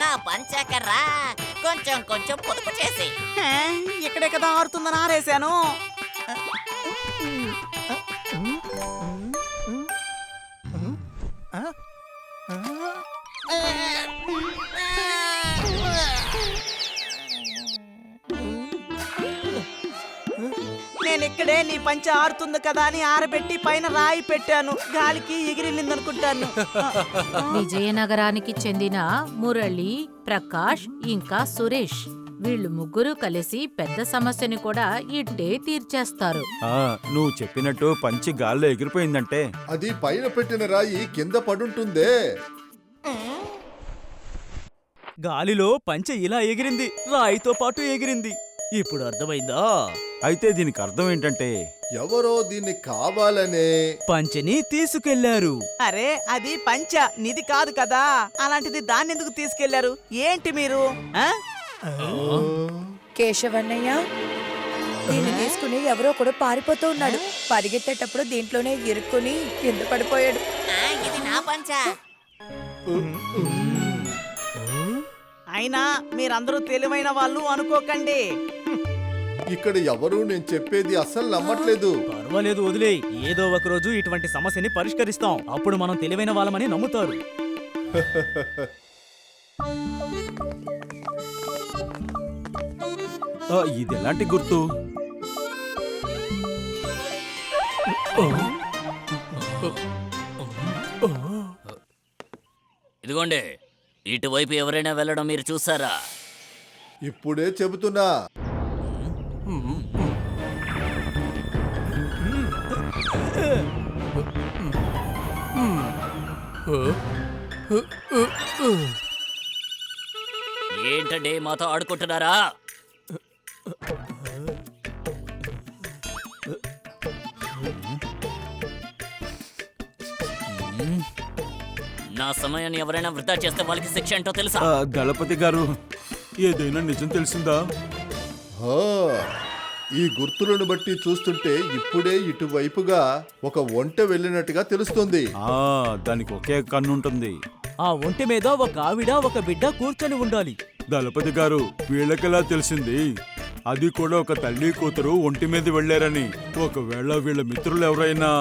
నా పంచకర్రా కొంచెం కొంచెం పొదుపు చేసి. ఇక్కడే కదా ఆరుతుందని ఆరేశాను. నేనిక్కడే నీ పంచ ఆరుతుంది కదా అని ఆరబెట్టి పైన రాయి పెట్టాను. గాలికి ఎగిరిల్లిందనుకుంటాను. విజయనగరానికి చెందిన మురళి, ప్రకాష్ ఇంకా సురేష్ వీళ్ళు ముగ్గురు కలిసి పెద్ద సమస్యని కూడా ఇట్టే తీర్చేస్తారు. నువ్వు చెప్పినట్టు పంచి గాల్లో ఎగిరిపోయిందంటే అది పైన పెట్టిన రాయి కింద పడుంటుందే. గాలిలో పంచె ఇలా ఎగిరింది, రాయితో పాటు ఎగిరింది. ఇప్పుడు అర్థమైందా? అయితే దీనికి అర్థం ఏంటంటే ఎవరో దీన్ని కావాలనే పంచెని తీసుకెళ్లారు. అరే అది పంచ నిధి కాదు కదా, అలాంటిది దాన్ని ఎందుకు తీసుకెళ్లారు? ఏంటి మీరు? కేశవన్నయ్య, దీన్ని తీసుకుని ఎవరో కూడా పారిపోతూ ఉన్నాడు. పరిగెత్తేటప్పుడు దీంట్లోనే ఇరుక్కుని కింద పడిపోయాడు. ఇది నా పంచ. అయినా మీరందరూ తెలివైన వాళ్ళు అనుకోకండి. ఇక్కడ ఎవరు నేను చెప్పేది అస్సలు నమ్మట్లేదు. పర్వాలేదు, వదిలే. ఏదో ఒక రోజు ఇటువంటి సమస్యని పరిష్కరిస్తాం. అప్పుడు మనం తెలివైన వాళ్ళమని నమ్ముతారు. ఇది ఎలాంటి గుర్తు? ఇదిగోండి, ఇటువైపు ఎవరైనా వెళ్ళడం మీరు చూసారా? ఇప్పుడే చెబుతున్నా. ఏంటండి మాతో ఆడుకుంటున్నారా? నా సమయాన్ని ఎవరైనా వృధా చేస్తే వాళ్ళకి శిక్ష ఏంటో తెలుసా? దళపతి గారు, ఏదైనా నిజం తెలిసిందా? హా, ఈ గుర్తులను బట్టి చూస్తుంటే ఇప్పుడే ఇటువైపుగా ఒక ఒంటె వెళ్ళినట్టుగా తెలుస్తుంది. దానికి ఒకే కన్నుంటుంది. ఆ ఒంటి మీద ఒక ఆవిడ, ఒక బిడ్డ కూర్చొని ఉండాలి. దళపతి గారు, వీళ్ళకెలా తెలిసింది? అది కూడా ఒక తల్లి కూతురు ఒంటి మీద వెళ్లారని. ఒకవేళ వీళ్ళ మిత్రులు ఎవరైనా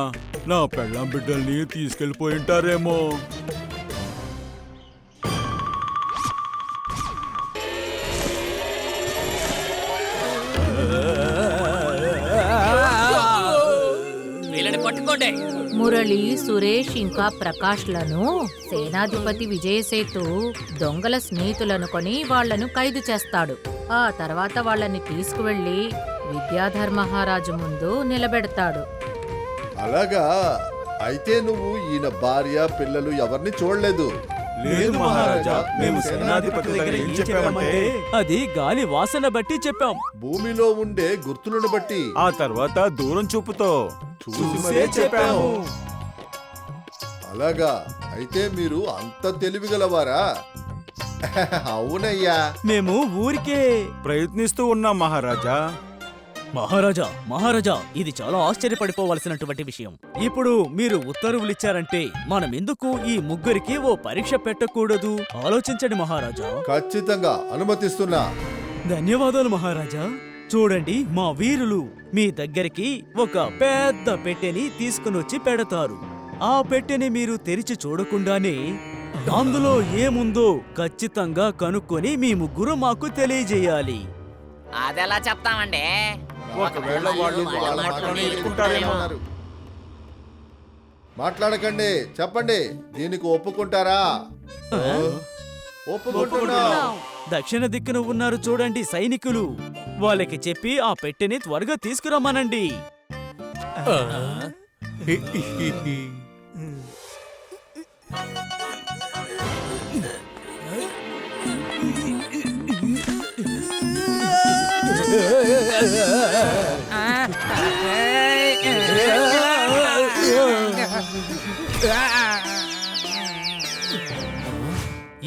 నా పెళ్ళాం బిడ్డల్ని తీసుకెళ్లిపోయి ఉంటారేమో. వీళ్ళని పట్టుకోండి. మురళి, సురేష్ ఇంకా ప్రకాష్లను సేనాధిపతి విజయసేతు దొంగల స్నేహితులనుకొని వాళ్లను ఖైదు చేస్తాడు. ఆ తర్వాత వాళ్ళని తీసుకువెళ్లి విద్యాధర్ మహారాజు ముందు నిలబెడతాడు. అలాగా? అయితే నువ్వు ఈయన భార్య పిల్లలు ఎవరిని చూడలేదు? లేదు మహారాజా, మేము సేనాధిపతి దగ్గర ఏం చెప్పామంటే అది గాలి వాసన బట్టి చెప్పాం. భూమిలో ఉండే గుర్తులను బట్టి, ఆ తర్వాత దూరం చూపుతో చూసి చెప్పాము. అలాగా? అయితే మీరు అంత తెలివిగలవారా? అవునయ్యా. మేము ఊరికే ప్రయత్నిస్తూ ఉన్నాం మహారాజా. మహారాజా, ఇది చాలా ఆశ్చర్యపడిపోవలసినటువంటి విషయం. ఇప్పుడు మీరు ఉత్తర్వులిచ్చారంటే మనం ఎందుకు ఈ ముగ్గురికి ఓ పరీక్ష పెట్టకూడదు? ఆలోచించండి మహారాజా. ఖచ్చితంగా అనుమతిస్తున్నా. ధన్యవాదాలు మహారాజా. చూడండి, మా వీరులు మీ దగ్గరికి ఒక పెద్ద పెట్టెని తీసుకునొచ్చి పెడతారు. ఆ పెట్టెని మీరు తెరిచి చూడకుండానే అందులో ఏముందో ఖచ్చితంగా కనుక్కొని మీ ముగ్గురు మాకు తెలియజేయాలి. అదెలా చెప్తామండి? ఒకవేళ వాళ్ళు వాళ్ళ మాటలోనే ఇరుక్కుంటారేమో. మాట్లాడకండి, చెప్పండి. దీనికి ఒప్పుకుంటారా? ఒప్పుకుంటున్నాం. దక్షిణ దిక్కున ఉన్నారు చూడండి సైనికులు. వాళ్ళకి చెప్పి ఆ పెట్టెని త్వరగా తీసుకురమ్మనండి.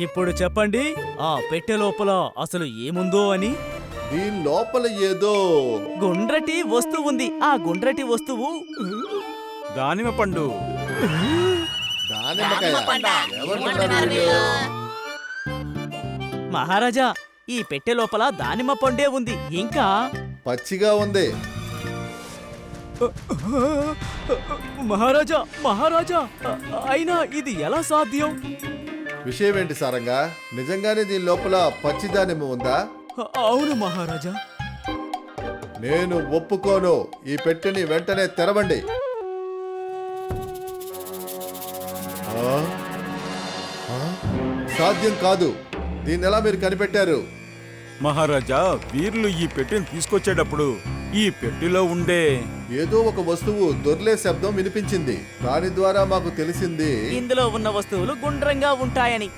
ఇప్పుడు చెప్పండి, ఆ పెట్టె లోపల అసలు ఏముందో అని. దీని లోపల ఏదో గుండ్రటి వస్తువు ఉంది. ఆ గుండ్రటి వస్తువు దానిమ్మ పండు. దానిమ్మకాయ. ఎవరు ఏమంటున్నారు వీళ్ళు? వీళ్ళు? మహారాజా ఈ పెట్టె లోపల దానిమ్మ పండే ఉంది. ఇంకా పచ్చిగా ఉంది. మహారాజా మహారాజా అయినా ఇది ఎలా సాధ్యం? విషయం ఏంటి సారంగా? నిజంగానే దీని లోపల పచ్చి దానిమ్మ ఉందా? అవును మహారాజా. నేను ఒప్పుకోను. ఈ పెట్టెని వెంటనే తెరవండి. ఆ? ఆ? సాధ్యం కాదు. దీన్ని ఎలా మీరు కనిపెట్టారు? మహారాజా, వీరులు ఈ పెట్టెని తీసుకొచ్చేటప్పుడు ఈ పెట్టెలో ఉండే ఏదో ఒక వస్తువు దొర్లే శబ్దం వినిపించింది. దాని ద్వారా మాకు తెలిసింది ఇందులో ఉన్న వస్తువులు గుండ్రంగా ఉంటాయని.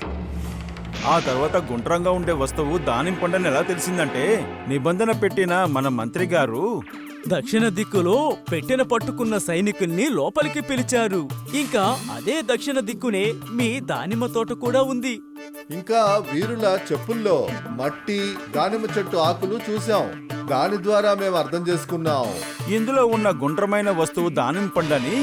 ఆ తర్వాత గుండ్రంగా ఉండే వస్తువు దానిమ్మ పండని ఎలా తెలిసిందంటే నిబంధన పెట్టిన మన మంత్రి గారు దక్షిణ దిక్కులో పెట్టెన పట్టుకున్న సైనికుల్ని లోపలికి పిలిచారు. ఇంకా అదే దక్షిణ దిక్కునే మీ దానిమ్మ తోట కూడా ఉంది. ఇంకా వీరుల చెప్పుల్లో మట్టి, దానిమ్మ చెట్టు ఆకులు చూసాం. దాని ద్వారా మేము అర్థం చేసుకున్నాం. ఇందులో ఉన్న గుండ్రమైన వస్తువు దానిమ్మ పండని.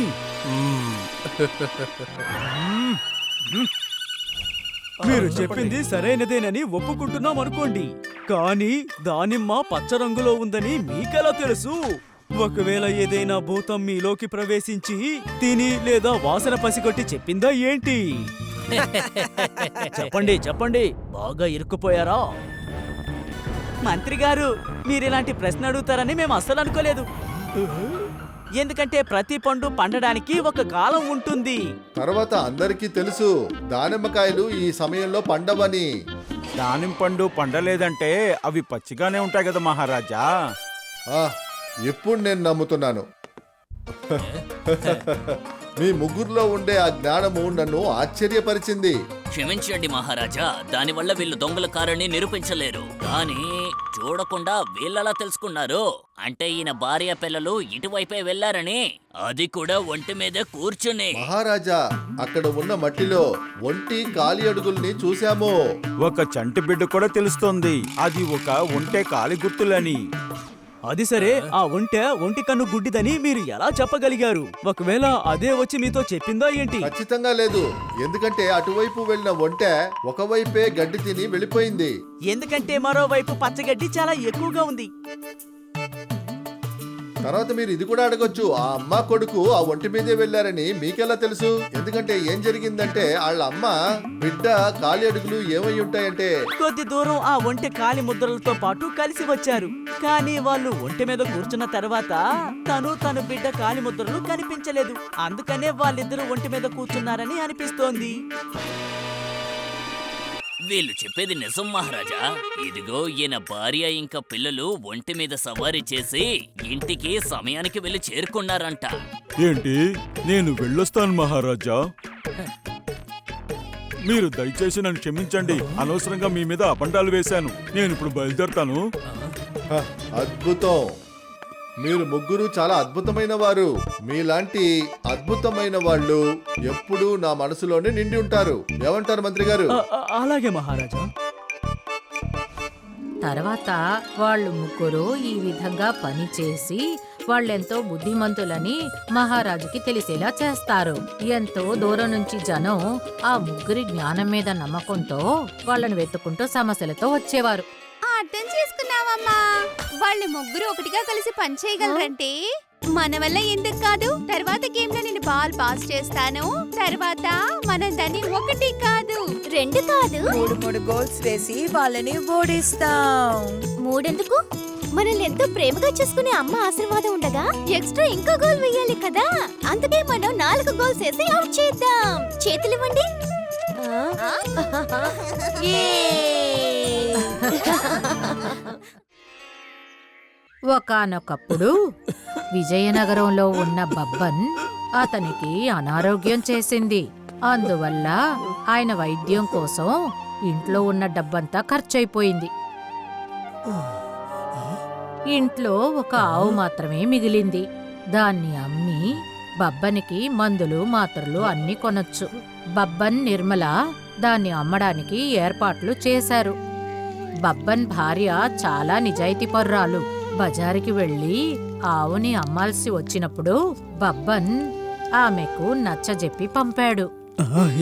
మీరు చెప్పింది సరైనదేనని ఒప్పుకుంటున్నాం అనుకోండి, కానీ దానిమ్మ పచ్చ రంగులో ఉందని మీకెలా తెలుసు? ఒకవేళ ఏదైనా భూతం మీలోకి ప్రవేశించి తిని లేదా వాసన పసిగొట్టి చెప్పిందా ఏంటి? చెప్పండి చెప్పండి, బాగా ఇరుక్కుపోయారా? మంత్రి గారు, మీరిలాంటి ప్రశ్న అడుగుతారని మేము అస్సలు అనుకోలేదు. ఎందుకంటే ప్రతి పండు పండడానికి ఒక కాలం ఉంటుంది. తర్వాత అందరికీ తెలుసు దానిమ్మకాయలు ఈ సమయంలో పండవని. దానిమ్మ పండు పండలేదంటే అవి పచ్చిగానే ఉంటాయి కదా మహారాజా. ఆ, ఇప్పుడు నేను నమ్ముతున్నాను. మీ ముగ్గురులో ఉండే ఆ జ్ఞానము నన్ను ఆశ్చర్యపరిచింది. క్షమించండి మహారాజా, దానివల్ల వీళ్ళు దొంగల కారని నిరూపించలేరు. కానీ చూడకుండా వీళ్ళలా తెలుసుకున్నారు అంటే ఈయన భార్య పిల్లలు ఇటువైపే వెళ్లారని, అది కూడా ఒంటి మీద కూర్చుని. మహారాజా, అక్కడ ఉన్న మట్టిలో ఒంటి కాలి అడుగుల్ని చూశాము. ఒక చంటి బిడ్డ కూడా తెలుస్తోంది అది ఒక ఒంటె కాలి గుర్తులని. అది సరే, ఆ ఒంటి కన్ను గుడ్డిదని మీరు ఎలా చెప్పగలిగారు? ఒకవేళ అదే వచ్చి మీతో చెప్పిందా ఏంటి? ఖచ్చితంగా లేదు. ఎందుకంటే అటువైపు వెళ్ళిన ఒంటె ఒకవైపే గడ్డి తిని వెళ్ళిపోయింది. ఎందుకంటే మరోవైపు పచ్చగడ్డి చాలా ఎక్కువగా ఉంది. తర్వాత మీరు ఇది కూడా అడగొచ్చు, ఆ అమ్మ కొడుకు ఆ ఒంటి మీదే వెళ్ళారని మీకెలా తెలుసు? ఎందుకంటే ఏం జరిగిందంటే వాళ్ళ అమ్మ బిడ్డ కాలి అడుగులు ఏమై ఉంటాయంటే కొద్ది దూరం ఆ ఒంటె కాలి ముద్రలతో పాటు కలిసి వచ్చారు. కానీ వాళ్ళు ఒంటె మీద కూర్చున్న తర్వాత తన బిడ్డ కాలి ముద్రలు కనిపించలేదు. అందుకనే వాళ్ళిద్దరూ ఒంటి మీద కూర్చున్నారని అనిపిస్తోంది. వీళ్ళు చెప్పేది నిజం మహారాజా. ఇదిగో ఈయన భార్య ఇంకా పిల్లలు ఒంటి మీద సవారీ చేసి ఇంటికి సమయానికి వెళ్లి చేరుకున్నారంట. ఏంటి? నేను వెళ్ళొస్తాను మహారాజా. మీరు దయచేసి నన్ను క్షమించండి. అనవసరంగా మీ మీద అబండాలు వేశాను. నేను ఇప్పుడు బయలుదేరతాను. హ, అద్భుతం. మీరు ముగ్గురు చాలా అద్భుతమైన వారు. మీలాంటి అద్భుతమైన వాళ్ళు ఎప్పుడూ నా మనసులోనే నిండి ఉంటారు. ఏమంటారు మంత్రి గారు? అలాగే మహారాజా. తర్వాత వాళ్ళు ముగ్గురు ఈ విధంగా పనిచేసి వాళ్ళెంతో బుద్ధిమంతులని మహారాజుకి తెలిసేలా చేస్తారు. ఎంతో దూరం నుంచి జనం ఆ ముగ్గురి జ్ఞానం మీద నమ్మకంతో వాళ్ళని వెతుక్కుంటూ సమస్యలతో వచ్చేవారు. అర్థం చేసుకున్నావమ్మా. వాళ్ళు ముగ్గురు ఒకటిగా కలిసి పనిచేయగలరంటే మన వల్ల ఎందుకు కాదు? తర్వాత గేమ్ లో నేను బాల్ పాస్ చేస్తాను. తర్వాత మనం దాన్ని ఒకటి కాదు, రెండు కాదు, 3 గోల్స్ వేసి వాళ్ళని ఓడిస్తాం. 3 ఎందుకు? మనల్ని ఎంతో ప్రేమగా చూసుకునే అమ్మ ఆశీర్వాదం ఉండగా ఎక్స్ట్రా ఇంకో గోల్ వేయాలి కదా. అందుకే మనం 4 గోల్స్ వేసి అవుట్ చేద్దాం. చేతులివ్వండి. ఒకానొకప్పుడు విజయనగరంలో ఉన్న బబ్బన్ అతనికి అనారోగ్యం చేసింది. అందువల్ల ఆయన వైద్యం కోసం ఇంట్లో ఉన్న డబ్బంతా ఖర్చయిపోయింది. ఇంట్లో ఒక ఆవు మాత్రమే మిగిలింది. దాన్ని అమ్మి బబ్బనికి మందులు మాత్రలు అన్నీ కొనొచ్చు. బబ్బన్, నిర్మల దాన్ని అమ్మడానికి ఏర్పాట్లు చేశారు. బబ్బన్ భార్య చాలా నిజాయితీపర్రాలు. బజారుకి వెళ్లి ఆవుని అమ్మాల్సి వచ్చినప్పుడు బబ్బన్ ఆమెకు నచ్చజెప్పి పంపాడు.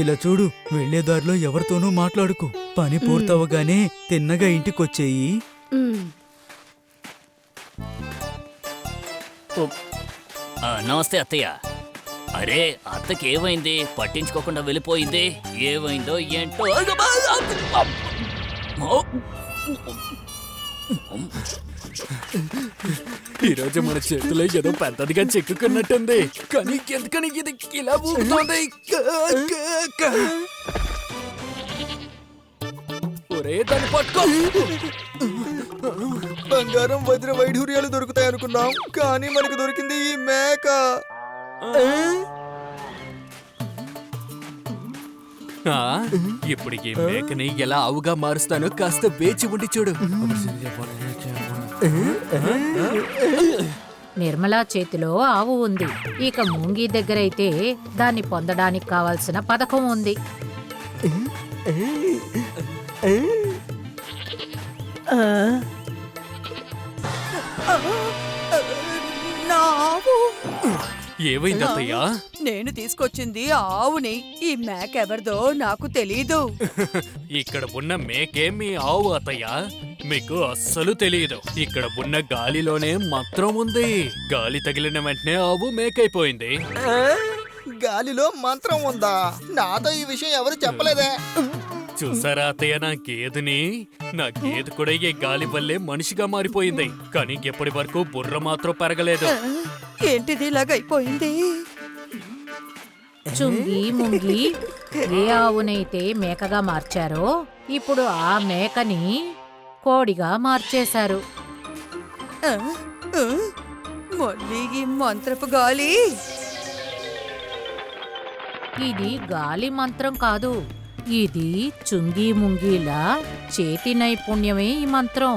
ఇలా చూడు, వెళ్లే దారిలో ఎవరితోనూ మాట్లాడుకు. పని పూర్తవగానే తిన్నగా ఇంటికొచ్చేయి. నమస్తే అత్తయ్య. అరే అత్తకి ఏమైంది? పట్టించుకోకుండా వెళ్ళిపోయింది. ఏమైందో ఏంటో. ఈరోజు మన చేతిలో ఏదో పెద్దదిగా చిక్కుకున్నట్టుంది, కానీ ఎందుకని ఇది ఇలా ఊగుతోంది? ఒరే దాన్ని పట్టుకో. బంగారం, వజ్ర వైఢూర్యాలు దొరుకుతాయి అనుకున్నాం, కానీ మనకు దొరికింది ఈ మేక. ఇప్పుడు ఈ మేకని ఎలా ఆవుగా మారుస్తానో కాస్త వేచి ఉండి చూడు. నిర్మలా చేతిలో ఆవు ఉంది. ఇక మూంగి దగ్గరైతే దాన్ని పొందడానికి కావాల్సిన పథకం ఉంది. నా ఆవు. ఏమైంది అత్తయ్యా? నేను తీసుకొచ్చింది ఆవుని. ఈ మేక ఎవరిదో నాకు తెలీదు. ఇక్కడ ఉన్న మేకే మీ ఆవు అత్తయ్య. మీకు అస్సలు తెలియదు. ఇక్కడ ఉన్న గాలిలోనే మంత్రం ఉంది. గాలి తగిలిన వెంటనే ఆవు మేకైపోయింది. గాలిలో మంత్రం ఉందా? నాతో ఈ విషయం ఎవరు చెప్పలేదే. చూసారా అత్తయ్య నా గేదెని? నా గేదె కూడా ఈ గాలి వల్లే మనిషిగా మారిపోయింది, కానీ ఎప్పటి వరకు బుర్ర మాత్రం పెరగలేదు. ఏంటిది ఇలాగైపోయింది? చుంగి ముంగి ఏ ఆవునైతే మేకగా మార్చారో ఇప్పుడు ఆ మేకని కోడిగా మార్చేశారు. మళ్ళీ ఈ మంత్రపు గాలి. ఇది గాలి మంత్రం కాదు, ఇది చుంగి ముంగిల చేతి నైపుణ్యమే ఈ మంత్రం.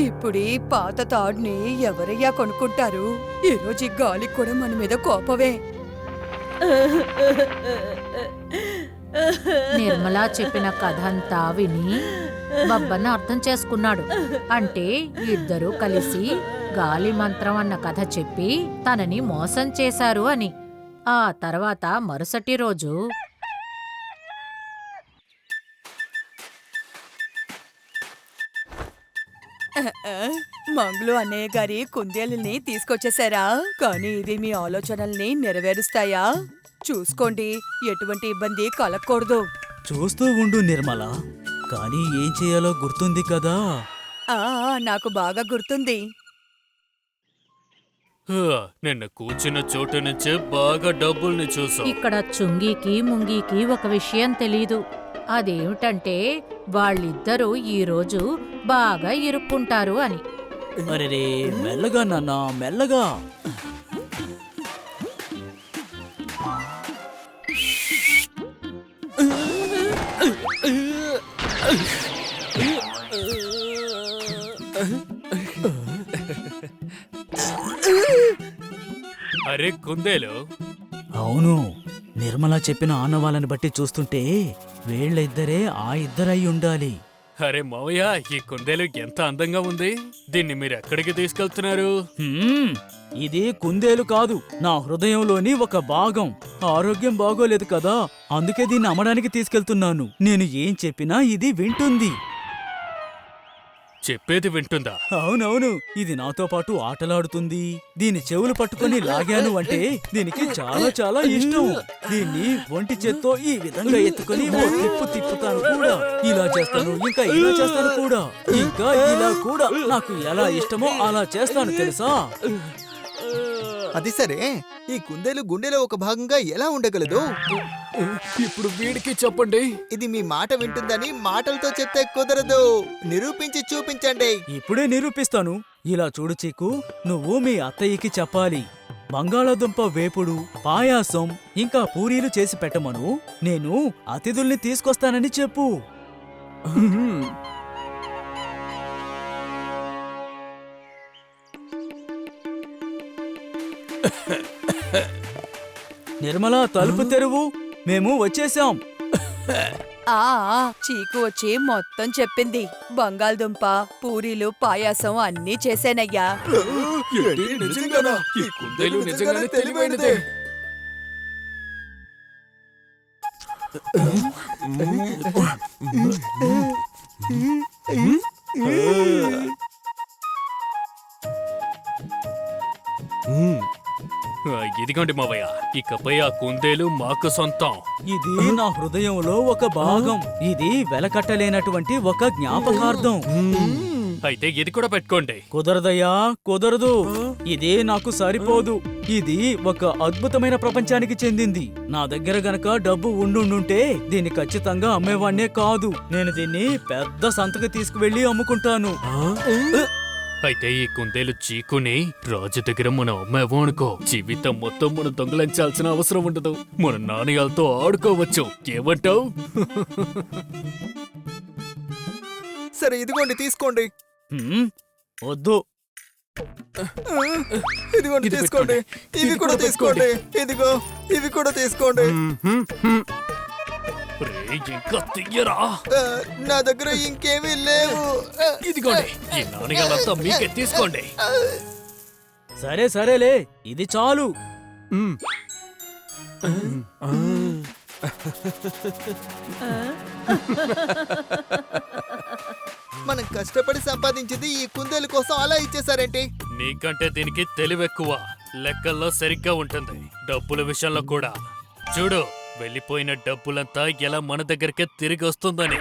ఇప్పుడు ఈ పాత తాడుని ఎవరయ్యా కొనుక్కుంటారు? ఈరోజు ఈ గాలికి కూడా మన మీద కోపమే. నిర్మలా చెప్పిన కథ అంతా విని బబ్బన్న అర్థం చేసుకున్నాడు. అంటే ఇద్దరూ కలిసి గాలి మంత్రం అన్న కథ చెప్పి తనని మోసం చేశారు అని. ఆ తర్వాత మరుసటి రోజు మంగులు అన్నయ్య గారి కుందేలుని తీసుకొచ్చేసారా? కానీ ఇది మీ ఆలోచనల్ని నెరవేరుస్తాయా? చూసుకోండి, ఎటువంటి ఇబ్బంది కలగకూడదు. చూస్తూ ఉండు నిర్మల, కానీ ఏం చేయాలో గుర్తుంది కదా. నాకు బాగా గుర్తుంది. నిన్న కూర్చున్న చోటు నుంచే బాగా డబ్బుల్ని చూసాం. ఇక్కడ చుంగికి ముంగికి ఒక విషయం తెలీదు. అదేమిటంటే వాళ్ళిద్దరూ ఈరోజు బాగా ఇరుక్కుంటారు అని. అరెరే, మెల్లగా నాన్న, మెల్లగా. అరే కుందేలు, అవును, నిర్మల చెప్పిన ఆనవాళ్ళని బట్టి చూస్తుంటే వీళ్ళిద్దరే ఆ ఇద్దరై ఉండాలి. అరే మావయ్య, ఈ కుందేలు ఎంత అందంగా ఉంది. దీన్ని మీరు ఎక్కడికి తీసుకెళ్తున్నారు? ఇది కుందేలు కాదు, నా హృదయంలోని ఒక భాగం. ఆరోగ్యం బాగోలేదు కదా, అందుకే దీన్ని అమ్మడానికి తీసుకెళ్తున్నాను. నేను ఏం చెప్పినా ఇది వింటుంది. చెప్పేది వింటుందా? అవునవును, ఇది నాతో పాటు ఆటలాడుతుంది. దీని చెవులు పట్టుకొని లాగాను అంటే దీనికి చాలా చాలా ఇష్టం. దీన్ని ఒంటి చేత్తో ఈ విధంగా ఎత్తుకొని ఓ తిప్పుతాను కూడా. ఇలా చేస్తాను, ఇంకా ఇలా చేస్తాను కూడా, ఇంకా ఇలా కూడా. నాకు ఎలా ఇష్టమో అలా చేస్తాను తెలుసా. అది సరే, ఈ కుందేలు గుండెలో ఒక భాగంగా ఎలా ఉండగలదు? ఇప్పుడు వీడికి చెప్పండి. ఇది మీ మాట వింటుందని మాటలతో చెప్తే కుదరదు. నిరూపించి చూపించండి. ఇప్పుడే నిరూపిస్తాను. ఇలా చూడు చీకు, నువ్వు మీ అత్తయ్యకి చెప్పాలి. బంగాళాదుంప వేపుడు, పాయాసం, ఇంకా పూరీలు చేసి పెట్టమను. నేను అతిథుల్ని తీసుకొస్తానని చెప్పు. నిర్మల, తలుపు తెరువు, మేము వచ్చేసాం. చీకు వచ్చి మొత్తం చెప్పింది. బంగాళదుంప, పూరీలు, పాయాసం అన్నీ చేశానయ్యా. నిజంగానా? ఈ కుందేలు నిజంగానే తెలివైనదే. ఇదిగోండి మావయ్య, ఇకపై ఆ కుందేలు మాకు సొంతం. ఇది నా హృదయంలో ఒక భాగం. ఇది వెలకట్టలేనటువంటి ఒక జ్ఞాపకార్థం. అయితే ఇది కూడా పెట్టుకోండి. కుదరదయ్యా, కుదరదు. ఇది నాకు సరిపోదు. ఇది ఒక అద్భుతమైన ప్రపంచానికి చెందింది. నా దగ్గర గనక డబ్బు ఉండుంటే దీన్ని ఖచ్చితంగా అమ్మేవాణ్ణే కాదు. నేను దీన్ని పెద్ద సంతకి తీసుకువెళ్లి అమ్ముకుంటాను. అయితే ఈ కుందేలు చీకుని రాజు దగ్గర మనం అమ్మాము అనుకో, జీవితం మొత్తం మనం దొంగలించాల్సిన అవసరం ఉండదు. మన నాణ్యాలతో ఆడుకోవచ్చు. ఏమంటావు? సరే, ఇదిగోండి, తీసుకోండి. వద్దు. ఇదిగోండి, తీసుకోండి. ఇవి కూడా తీసుకోండి. ఇదిగో, ఇవి కూడా తీసుకోండి. ఇంకా తీయరా? నా దగ్గర ఇంకేమీ లేవు. ఇదిగోండి, ఈ నాణ్యాలంతా మీకే తీసుకోండి. సరే సరేలే, ఇది చాలు. మనం కష్టపడి సంపాదించింది ఈ కుందేలు కోసం అలా ఇచ్చేసారేంటి? నీకంటే దీనికి తెలివెక్కువ. లెక్కల్లో సరిగ్గా ఉంటుంది. డబ్బుల విషయంలో కూడా. చూడు, వెళ్ళిపోయిన డబ్బులంతా ఎలా మన దగ్గరకే తిరిగి వస్తుందని.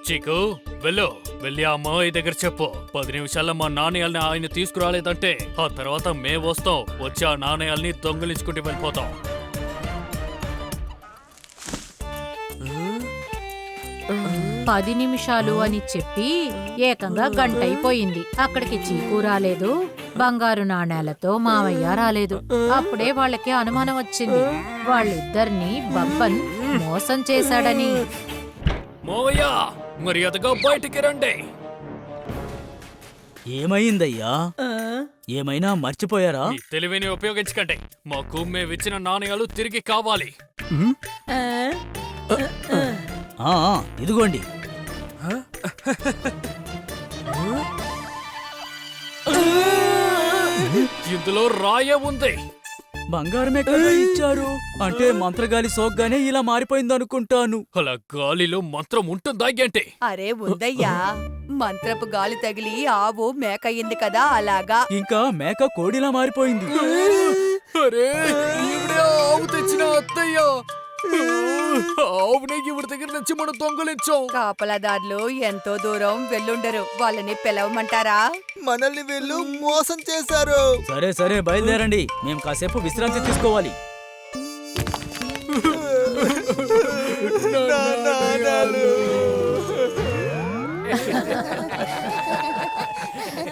చీకు, వెళ్ళి ఆ మావయ్య దగ్గర చెప్పు. 10 నిమిషాల్లో మా నాణ్యాలని ఆయన తీసుకురాలేదంటే ఆ తర్వాత మేము వస్తాం. వచ్చి ఆ నాణ్యాలని దొంగిలించుకుంటూ వెళ్ళిపోతాం. 10 నిమిషాలు అని చెప్పి ఏకంగా గంటైపోయింది. అక్కడికి చీకు రాలేదు, బంగారు నాణేలతో మావయ్య రాలేదు. అప్పుడే వాళ్ళకి అనుమానం వచ్చింది, వాళ్ళిద్దరినీ బబ్బన్ మోసం చేశాడని. మావయ్య, మర్యాదగా బయటికి రండి. ఏమైందయ్యా? ఏమైనా మర్చిపోయారా? ఈ తెలివిని ఉపయోగించకండి. మాకు మేమిచ్చిన నాణ్యాలు తిరిగి కావాలి. ఇదిగోండి. ఇందులో రాయ ఉంది. బంగారమే కదా ఇచ్చారు. అంటే మంత్రగాలి సోగ్గానే ఇలా మారిపోయిందనుకుంటాను. అలా గాలిలో మంత్రం ఉంటుందా ఏంటి? అరే ఉందయ్యా, మంత్రపు గాలి తగిలి ఆవు మేక అయింది కదా, అలాగా. ఇంకా మేక కోడిలా మారిపోయింది. అరే, ఈవిడే ఆవు తెచ్చిన అత్తయ్య. ఆవునే ఈవిడ దగ్గర నుంచి మనం దొంగలించాం. కాపలాదారులు ఎంతో దూరం వెళ్ళుండరు. వాళ్ళని పిలవమంటారా? మనల్ని వీళ్ళు మోసం చేశారు. సరే సరే, బయలుదేరండి. మేము కాసేపు విశ్రాంతి తీసుకోవాలి.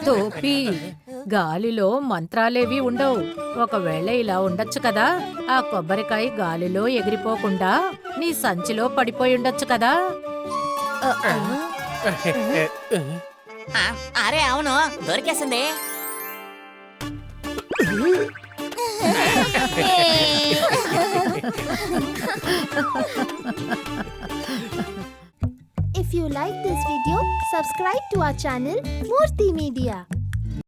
టోపీ, గాలిలో మంత్రాలేవి ఉండవు. ఒకవేళ ఇలా ఉండొచ్చు కదా, ఆ కొబ్బరికాయ గాలిలో ఎగిరిపోకుండా నీ సంచిలో పడిపోయి ఉండొచ్చు కదా. అరే అవును, దొరికేసింది. If you like this video, subscribe to our channel Murthy Media.